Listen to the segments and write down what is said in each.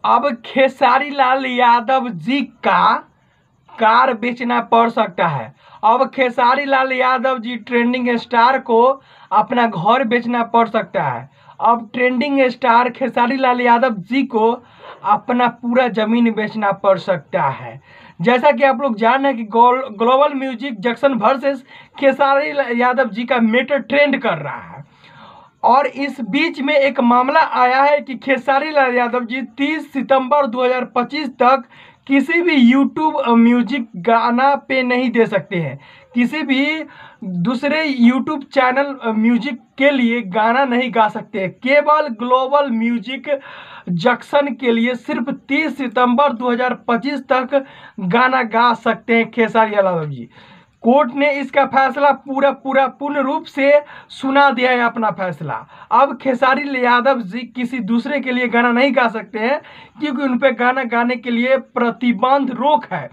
अब खेसारी लाल यादव जी का कार बेचना पड़ सकता है। अब खेसारी लाल यादव जी ट्रेंडिंग स्टार को अपना घर बेचना पड़ सकता है। अब ट्रेंडिंग स्टार खेसारी लाल यादव जी को अपना पूरा जमीन बेचना पड़ सकता है। जैसा कि आप लोग जान रहे हैं कि global music junction versus Khesari Yadav ji का मैटर ट्रेंड कर रहा है। और इस बीच में एक मामला आया है कि खेसारी लाल यादव जी 30 सितंबर 2025 तक किसी भी यूट्यूब म्यूजिक गाना पे नहीं दे सकते हैं। किसी भी दूसरे यूट्यूब चैनल म्यूजिक के लिए गाना नहीं गा सकते। केवल ग्लोबल म्यूजिक जंक्शन के लिए सिर्फ 30 सितंबर 2025 तक गाना गा सकते हैं खेसारी लाल यादव जी। कोर्ट ने इसका फैसला पूर्ण रूप से सुना दिया है अपना फैसला। अब खेसारी यादव जी किसी दूसरे के लिए गाना नहीं गा सकते हैं क्योंकि उन पे गाना गाने के लिए प्रतिबंध रोक है।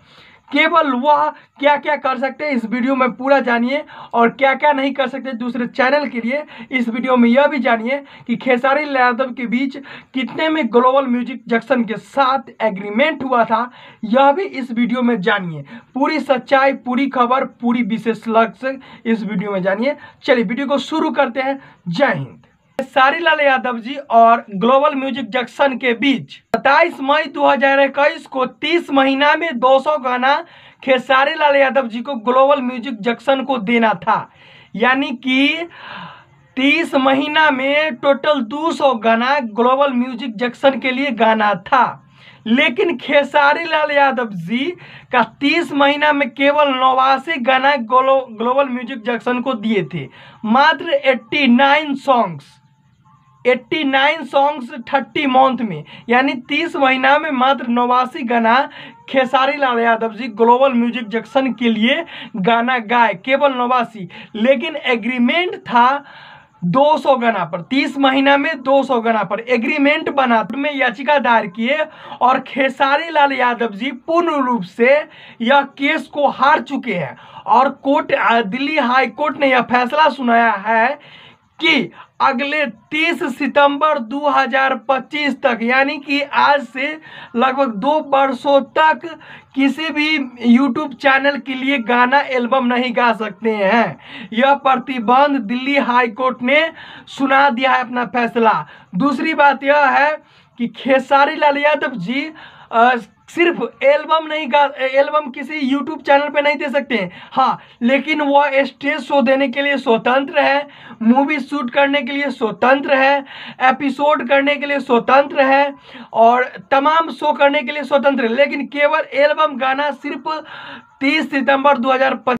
केवल वह क्या क्या कर सकते हैं इस वीडियो में पूरा जानिए, और क्या क्या नहीं कर सकते दूसरे चैनल के लिए इस वीडियो में यह भी जानिए कि खेसारी यादव के बीच कितने में ग्लोबल म्यूजिक जंक्शन के साथ एग्रीमेंट हुआ था, यह भी इस वीडियो में जानिए। पूरी सच्चाई, पूरी खबर, पूरी विशेष लक्ष्य इस वीडियो में जानिए। चलिए वीडियो को शुरू करते हैं। जय हिंद। खेसारी लाल यादव जी और ग्लोबल म्यूजिक जंक्शन के बीच 27 मई 2021 को 30 महीना में 200 गाना खेसारी लाल यादव जी को ग्लोबल म्यूजिक जंक्शन को देना था। यानी कि 30 महीना में टोटल 200 गाना ग्लोबल म्यूजिक जंक्शन के लिए गाना था। लेकिन खेसारी लाल यादव जी का 30 महीना में केवल 89 गाना ग्लोबल म्यूजिक जंक्शन को दिए थे। मात्र 89 सॉन्ग्स 30 मंथ में, यानी 30 महीना में मात्र 89 गाना Khesari Lal Yadav ji global music junction के लिए गाना गाए, केवल 89। लेकिन एग्रीमेंट था 200 गाना पर। 30 महीना में 200 गाना पर एग्रीमेंट बना में याचिका दायर किए और खेसारी लाल यादव जी पूर्ण रूप से यह केस को हार चुके हैं। और दिल्ली हाई कोर्ट ने यह फैसला सुनाया है कि अगले 30 सितंबर 2025 तक, यानी कि आज से लगभग 2 वर्षों तक किसी भी यूट्यूब चैनल के लिए गाना एल्बम नहीं गा सकते हैं। यह प्रतिबंध दिल्ली हाई कोर्ट ने सुना दिया है अपना फैसला। दूसरी बात यह है कि खेसारी लाल यादव जी सिर्फ एल्बम किसी यूट्यूब चैनल पे नहीं दे सकते हैं। हाँ, लेकिन वह स्टेज शो देने के लिए स्वतंत्र है, मूवी शूट करने के लिए स्वतंत्र है, एपिसोड करने के लिए स्वतंत्र है और तमाम शो करने के लिए स्वतंत्र है। लेकिन केवल एल्बम गाना सिर्फ 30 सितंबर 2025